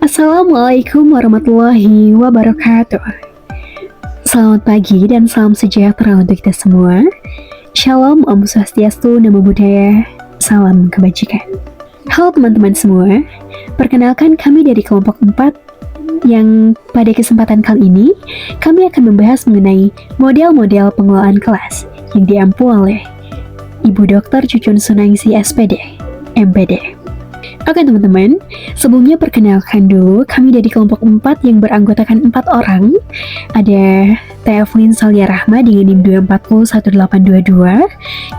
Assalamualaikum warahmatullahi wabarakatuh. Selamat pagi dan salam sejahtera untuk kita semua. Shalom, Om Swastiastu, Namo Buddhaya, salam kebajikan. Halo teman-teman semua, perkenalkan kami dari kelompok 4 yang pada kesempatan kali ini kami akan membahas mengenai model-model pengelolaan kelas yang diampu oleh Ibu Dr. Cucun Sunaingsi SPD, MPD. Oke teman-teman, sebelumnya perkenalkan dulu kami dari kelompok 4 yang beranggotakan 4 orang. Ada Teh Evelyn Salia Rahma dengan NIM 2401822.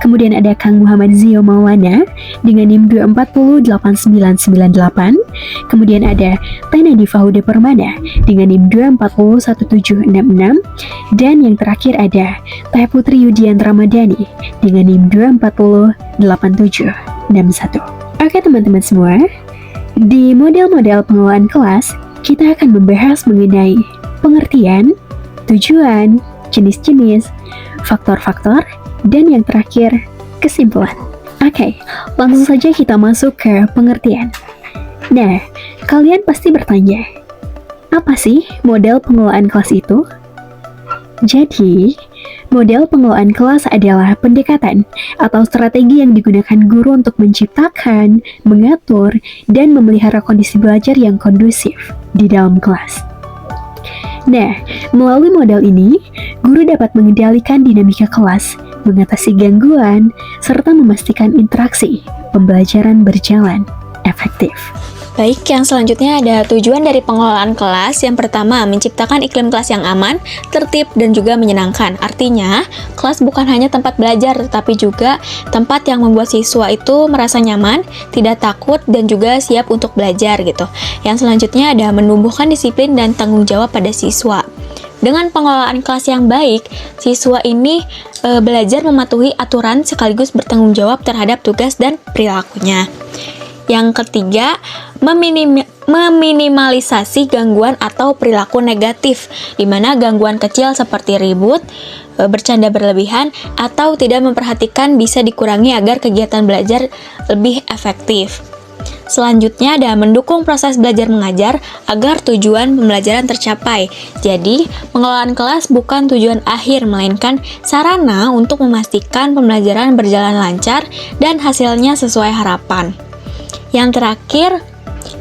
Kemudian ada Kang Muhammad Zio Maulana dengan NIM 2408998. Kemudian ada Teh Nadifa Huda Permana dengan NIM 2401766. Dan yang terakhir ada Teh Putri Yudian Ramadhani dengan NIM 2408761. Oke teman-teman semua, di model-model pengelolaan kelas, kita akan membahas mengenai pengertian, tujuan, jenis-jenis, faktor-faktor, dan yang terakhir, kesimpulan. Oke, langsung saja kita masuk ke pengertian. Nah, kalian pasti bertanya, apa sih model pengelolaan kelas itu? Jadi, model pengelolaan kelas adalah pendekatan atau strategi yang digunakan guru untuk menciptakan, mengatur, dan memelihara kondisi belajar yang kondusif di dalam kelas. Nah, melalui model ini, guru dapat mengendalikan dinamika kelas, mengatasi gangguan, serta memastikan interaksi pembelajaran berjalan efektif. Baik, yang selanjutnya ada tujuan dari pengelolaan kelas. Yang pertama, menciptakan iklim kelas yang aman, tertib, dan juga menyenangkan. Artinya, kelas bukan hanya tempat belajar, tetapi juga tempat yang membuat siswa itu merasa nyaman, tidak takut, dan juga siap untuk belajar gitu. Yang selanjutnya ada menumbuhkan disiplin dan tanggung jawab pada siswa. Dengan pengelolaan kelas yang baik, siswa ini belajar mematuhi aturan sekaligus bertanggung jawab terhadap tugas dan perilakunya. Yang ketiga, meminimalisasi gangguan atau perilaku negatif, di mana gangguan kecil seperti ribut, bercanda berlebihan, atau tidak memperhatikan bisa dikurangi agar kegiatan belajar lebih efektif. Selanjutnya ada mendukung proses belajar mengajar agar tujuan pembelajaran tercapai. Jadi, pengelolaan kelas bukan tujuan akhir, melainkan sarana untuk memastikan pembelajaran berjalan lancar dan hasilnya sesuai harapan. Yang terakhir,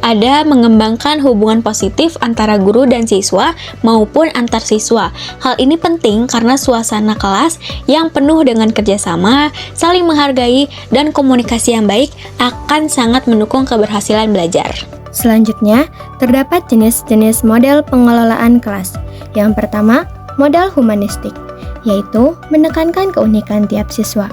ada mengembangkan hubungan positif antara guru dan siswa maupun antar siswa. Hal ini penting karena suasana kelas yang penuh dengan kerjasama, saling menghargai, dan komunikasi yang baik akan sangat mendukung keberhasilan belajar. Selanjutnya, terdapat jenis-jenis model pengelolaan kelas. Yang pertama, model humanistik, yaitu menekankan keunikan tiap siswa.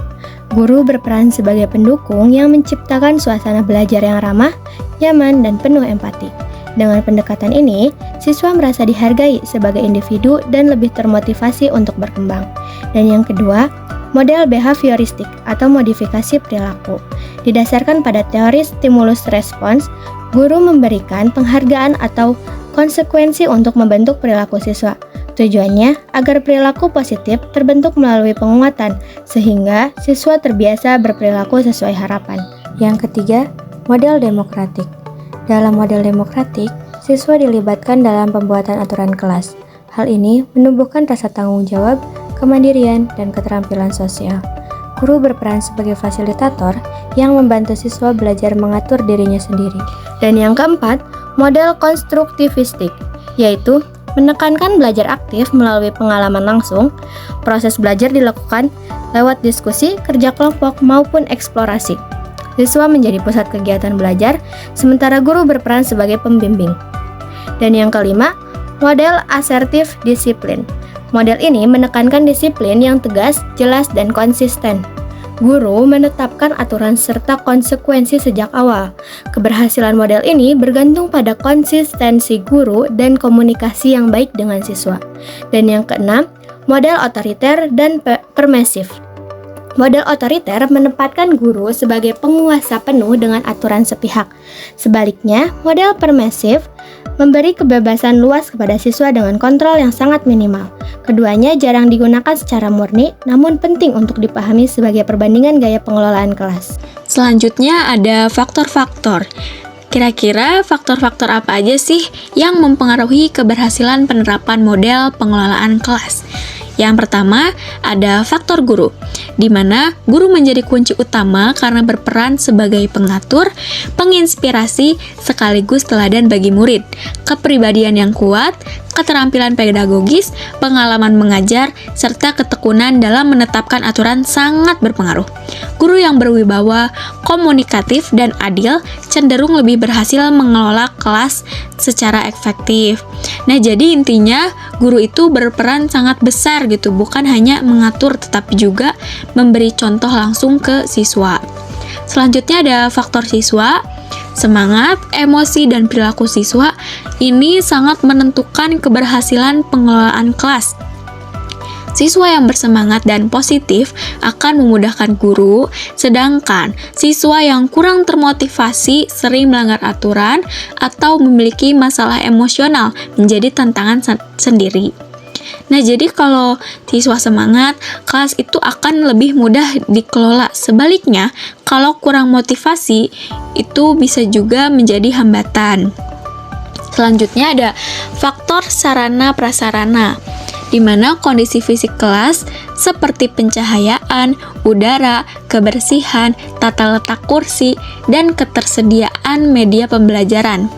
Guru berperan sebagai pendukung yang menciptakan suasana belajar yang ramah, nyaman, dan penuh empati. Dengan pendekatan ini, siswa merasa dihargai sebagai individu dan lebih termotivasi untuk berkembang. Dan yang kedua, model behavioristik atau modifikasi perilaku. Didasarkan pada teori stimulus respons, guru memberikan penghargaan atau konsekuensi untuk membentuk perilaku siswa. Tujuannya agar perilaku positif terbentuk melalui penguatan, sehingga siswa terbiasa berperilaku sesuai harapan. Yang ketiga, model demokratik. Dalam model demokratik, siswa dilibatkan dalam pembuatan aturan kelas. Hal ini menumbuhkan rasa tanggung jawab, kemandirian, dan keterampilan sosial. Guru berperan sebagai fasilitator yang membantu siswa belajar mengatur dirinya sendiri. Dan yang keempat, model konstruktivistik, yaitu menekankan belajar aktif melalui pengalaman langsung. Proses belajar dilakukan lewat diskusi, kerja kelompok, maupun eksplorasi. Siswa menjadi pusat kegiatan belajar, sementara guru berperan sebagai pembimbing. Dan yang kelima, model asertif disiplin. Model ini menekankan disiplin yang tegas, jelas, dan konsisten. Guru menetapkan aturan serta konsekuensi sejak awal. Keberhasilan model ini bergantung pada konsistensi guru dan komunikasi yang baik dengan siswa. Dan yang keenam, model otoriter dan permisif. Model otoriter menempatkan guru sebagai penguasa penuh dengan aturan sepihak. Sebaliknya, model permisif memberi kebebasan luas kepada siswa dengan kontrol yang sangat minimal. Keduanya jarang digunakan secara murni, namun penting untuk dipahami sebagai perbandingan gaya pengelolaan kelas. Selanjutnya ada faktor-faktor. Kira-kira faktor-faktor apa aja sih yang mempengaruhi keberhasilan penerapan model pengelolaan kelas? Yang pertama, ada faktor guru, di mana guru menjadi kunci utama karena berperan sebagai pengatur, penginspirasi, sekaligus teladan bagi murid. Kepribadian yang kuat, keterampilan pedagogis, pengalaman mengajar, serta ketekunan dalam menetapkan aturan sangat berpengaruh. Guru yang berwibawa, komunikatif, dan adil cenderung lebih berhasil mengelola kelas secara efektif. Nah, jadi intinya guru itu berperan sangat besar gitu, bukan hanya mengatur tetapi juga memberi contoh langsung ke siswa. Selanjutnya ada faktor siswa. Semangat, emosi, dan perilaku siswa ini sangat menentukan keberhasilan pengelolaan kelas. Siswa yang bersemangat dan positif akan memudahkan guru, sedangkan siswa yang kurang termotivasi, sering melanggar aturan, atau memiliki masalah emosional menjadi tantangan sendiri. Nah, jadi kalau siswa semangat, kelas itu akan lebih mudah dikelola. Sebaliknya, kalau kurang motivasi, itu bisa juga menjadi hambatan. Selanjutnya ada faktor sarana prasarana, di mana kondisi fisik kelas seperti pencahayaan, udara, kebersihan, tata letak kursi, dan ketersediaan media pembelajaran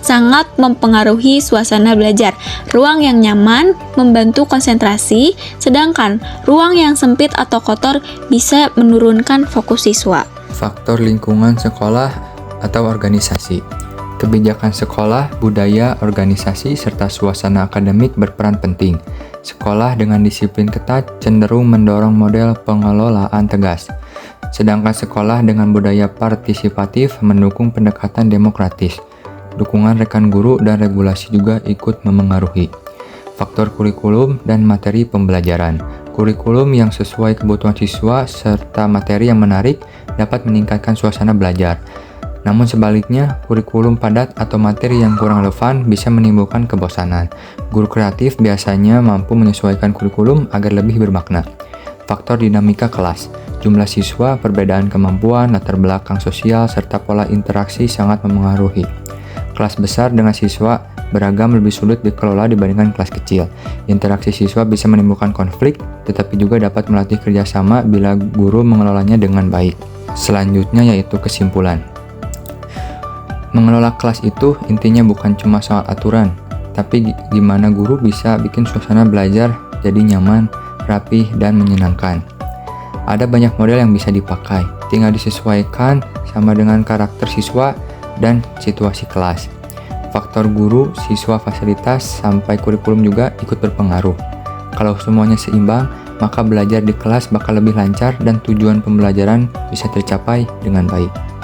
sangat mempengaruhi suasana belajar. Ruang yang nyaman membantu konsentrasi, sedangkan ruang yang sempit atau kotor bisa menurunkan fokus siswa. Faktor lingkungan sekolah atau organisasi. Kebijakan sekolah, budaya, organisasi, serta suasana akademik berperan penting. Sekolah dengan disiplin ketat cenderung mendorong model pengelolaan tegas. Sedangkan sekolah dengan budaya partisipatif mendukung pendekatan demokratis. Dukungan rekan guru dan regulasi juga ikut memengaruhi. Faktor kurikulum dan materi pembelajaran. Kurikulum yang sesuai kebutuhan siswa serta materi yang menarik dapat meningkatkan suasana belajar. Namun sebaliknya, kurikulum padat atau materi yang kurang relevan bisa menimbulkan kebosanan. Guru kreatif biasanya mampu menyesuaikan kurikulum agar lebih bermakna. Faktor dinamika kelas. Jumlah siswa, perbedaan kemampuan, latar belakang sosial, serta pola interaksi sangat memengaruhi. Kelas besar dengan siswa beragam lebih sulit dikelola dibandingkan kelas kecil. Interaksi siswa bisa menimbulkan konflik, tetapi juga dapat melatih kerjasama bila guru mengelolanya dengan baik. Selanjutnya yaitu kesimpulan. Mengelola kelas itu intinya bukan cuma soal aturan, tapi gimana guru bisa bikin suasana belajar jadi nyaman, rapih, dan menyenangkan. Ada banyak model yang bisa dipakai, tinggal disesuaikan sama dengan karakter siswa dan situasi kelas. Faktor guru, siswa, fasilitas, sampai kurikulum juga ikut berpengaruh. Kalau semuanya seimbang, maka belajar di kelas bakal lebih lancar dan tujuan pembelajaran bisa tercapai dengan baik.